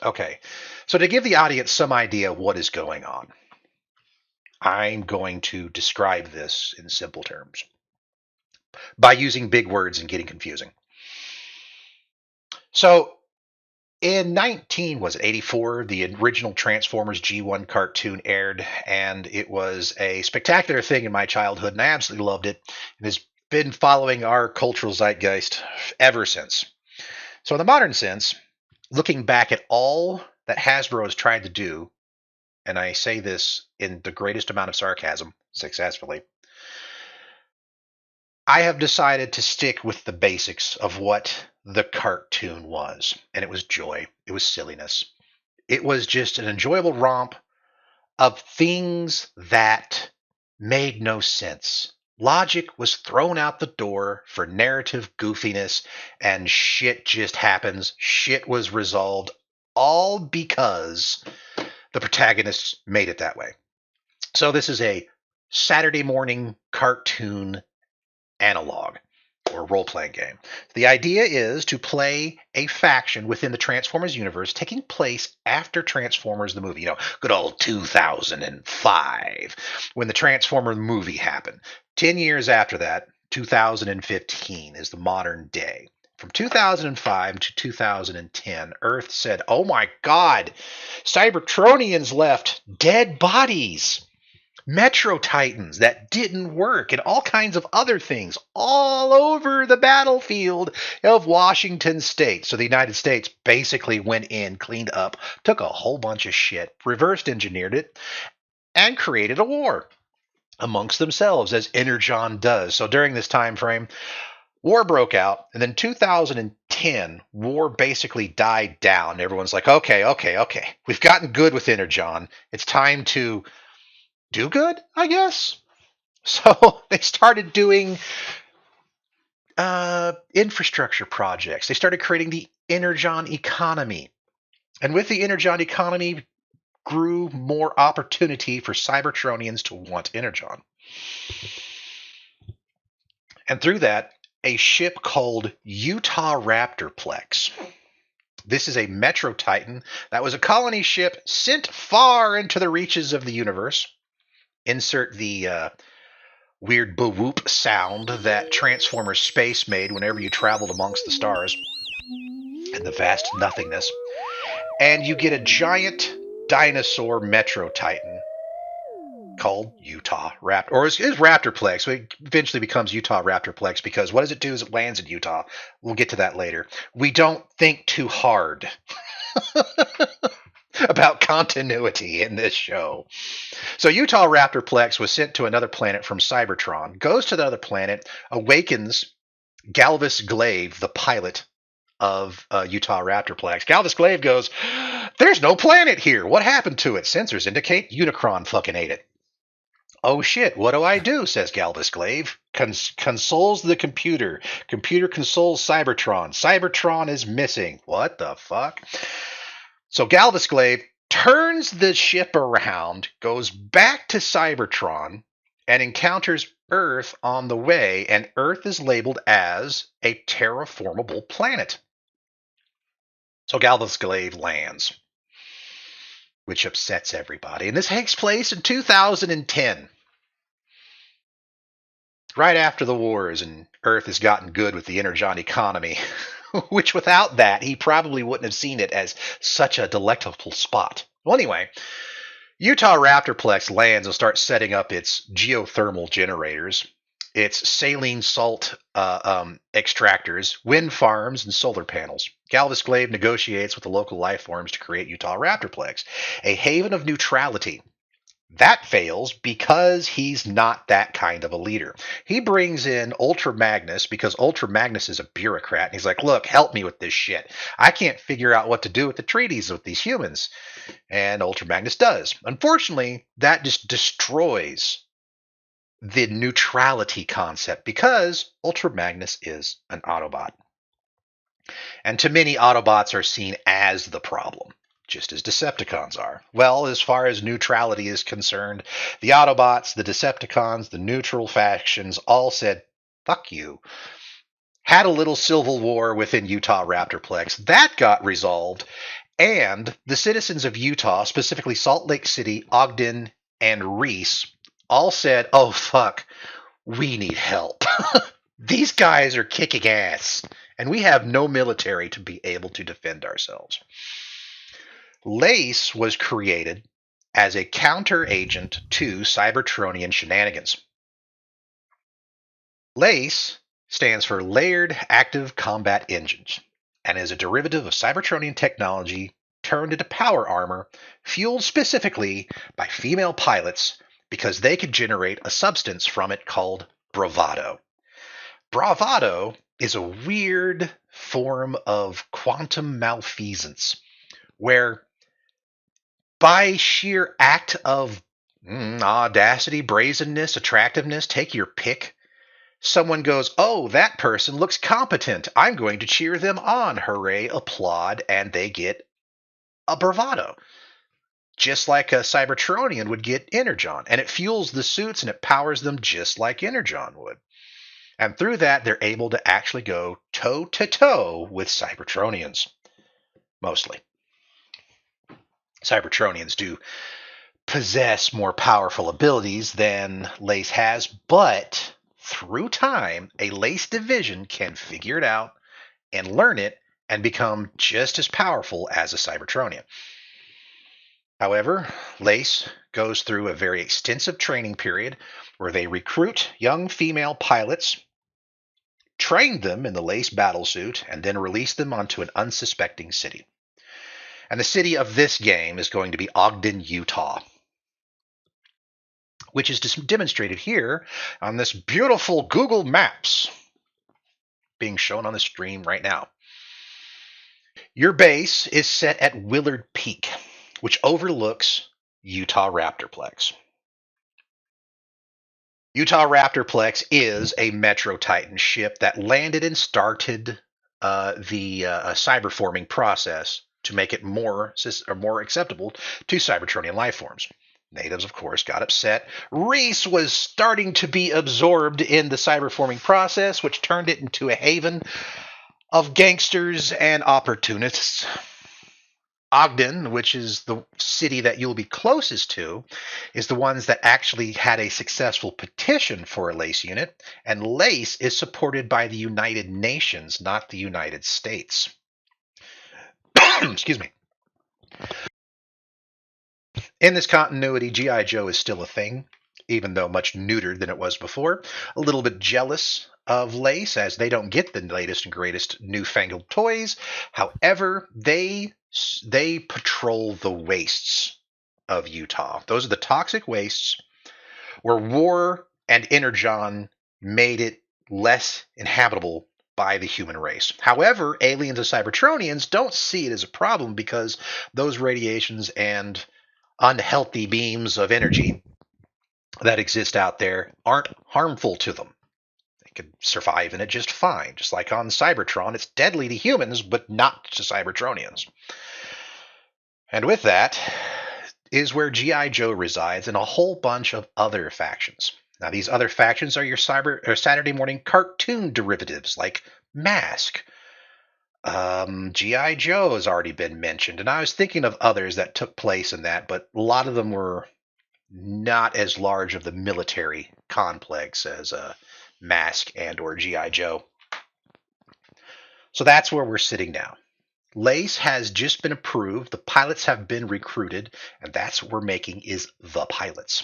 Okay. So to give the audience some idea of what is going on, I'm going to describe this in simple terms by using big words and getting confusing. So in 19 was it 84, the original Transformers G1 cartoon aired, and it was a spectacular thing in my childhood, and I absolutely loved it, and has been following our cultural zeitgeist ever since. So in the modern sense, looking back at all that Hasbro has tried to do, and I say this in the greatest amount of sarcasm successfully, I have decided to stick with the basics of what the cartoon was. And it was joy, it was silliness. It was just an enjoyable romp of things that made no sense. Logic was thrown out the door for narrative goofiness, and shit just happens. Shit was resolved, all because the protagonists made it that way. So, this is a Saturday morning cartoon analog or role playing game. The idea is to play a faction within the Transformers universe taking place after Transformers the movie, good old 2005, when the Transformer movie happened. 10 years after that, 2015 is the modern day. From 2005 to 2010, Earth said, "Oh my God, Cybertronians left dead bodies." Metro Titans that didn't work, and all kinds of other things all over the battlefield of Washington State. So the United States basically went in, cleaned up, took a whole bunch of shit, reversed engineered it, and created a war amongst themselves, as Energon does. So during this time frame, war broke out, and then 2010, war basically died down. Everyone's like, okay, we've gotten good with Energon. It's time to do good, I guess. So they started doing infrastructure projects. They started creating the Energon economy. And with the Energon economy grew more opportunity for Cybertronians to want Energon. And through that, a ship called Utah Raptorplex. This is a Metro Titan that was a colony ship sent far into the reaches of the universe. Insert the weird boo-whoop sound that Transformers Space made whenever you traveled amongst the stars and the vast nothingness. And you get a giant dinosaur Metro Titan called Utah Raptor, or is Raptorplex. It eventually becomes Utah Raptorplex because what does it do is it lands in Utah. We'll get to that later. We don't think too hard about continuity in this show. So Utah Raptorplex was sent to another planet from Cybertron, goes to the other planet, awakens Galvis Glaive, the pilot of Utah Raptorplex. Galvis Glaive goes, "There's no planet here. What happened to it? Sensors indicate Unicron fucking ate it." "Oh shit, what do I do?" says Galvis Glaive. Consoles the computer. Computer consoles Cybertron. Cybertron is missing. What the fuck? So Galvis Glaive turns the ship around, goes back to Cybertron, and encounters Earth on the way, and Earth is labeled as a terraformable planet. So Galvis Glaive lands, which upsets everybody. And this takes place in 2010, right after the wars, and Earth has gotten good with the Energon economy, which without that, he probably wouldn't have seen it as such a delectable spot. Well, anyway, Utah Raptorplex lands and starts setting up its geothermal generators, its saline salt extractors, wind farms, and solar panels. Galvis Glaive negotiates with the local life forms to create Utah Raptorplex, a haven of neutrality. That fails because he's not that kind of a leader. He brings in Ultra Magnus because Ultra Magnus is a bureaucrat. And he's like, "Look, help me with this shit. I can't figure out what to do with the treaties with these humans." And Ultra Magnus does. Unfortunately, that just destroys the neutrality concept because Ultra Magnus is an Autobot. And to many, Autobots are seen as the problem, just as Decepticons are. Well, as far as neutrality is concerned, the Autobots, the Decepticons, the neutral factions all said, "Fuck you." Had a little civil war within Utah Raptorplex. That got resolved, And the citizens of Utah, specifically Salt Lake City, Ogden, and Reese, all said, oh, fuck, we need help. These guys are kicking ass, and we have no military to be able to defend ourselves. L.A.C.E was created as a counter agent to Cybertronian shenanigans. L.A.C.E stands for Layered Active Combat Engines and is a derivative of Cybertronian technology turned into power armor fueled specifically by female pilots because they could generate a substance from it called bravado. Bravado is a weird form of quantum malfeasance where by sheer act of audacity, brazenness, attractiveness, take your pick, someone goes, oh, that person looks competent. I'm going to cheer them on. Hooray, applaud, and they get a bravado. Just like a Cybertronian would get Energon. And it fuels the suits and it powers them just like Energon would. And through that, they're able to actually go toe to toe with Cybertronians. Mostly. Cybertronians do possess more powerful abilities than L.A.C.E has, but through time, a L.A.C.E division can figure it out and learn it and become just as powerful as a Cybertronian. However, L.A.C.E goes through a very extensive training period where they recruit young female pilots, train them in the L.A.C.E battlesuit, and then release them onto an unsuspecting city. And the city of this game is going to be Ogden, Utah, which is demonstrated here on this beautiful Google Maps being shown on the stream right now. Your base is set at Willard Peak, which overlooks Utah Raptorplex. Utah Raptorplex is a Metro Titan ship that landed and started the cyberforming process to make it more acceptable to Cybertronian life forms. Natives, of course, got upset. Reese was starting to be absorbed in the cyberforming process, which turned it into a haven of gangsters and opportunists. Ogden, which is the city that you'll be closest to, is the ones that actually had a successful petition for a L.A.C.E unit, and L.A.C.E is supported by the United Nations, not the United States. Excuse me. In this continuity, G.I. Joe is still a thing, even though much neutered than it was before. A little bit jealous of L.A.C.E as they don't get the latest and greatest newfangled toys. However, they patrol the wastes of Utah. Those are the toxic wastes where war and energon made it less inhabitable by the human race. However, aliens and Cybertronians don't see it as a problem because those radiations and unhealthy beams of energy that exist out there aren't harmful to them. They could survive in it just fine. Just like on Cybertron, it's deadly to humans, but not to Cybertronians. And with that is where G.I. Joe resides and a whole bunch of other factions. Now, these other factions are your Saturday morning cartoon derivatives like Mask. G.I. Joe has already been mentioned, and I was thinking of others that took place in that, but a lot of them were not as large of the military complex as Mask and or G.I. Joe. So that's where we're sitting now. L.A.C.E has just been approved, the pilots have been recruited, and that's what we're making is the pilots.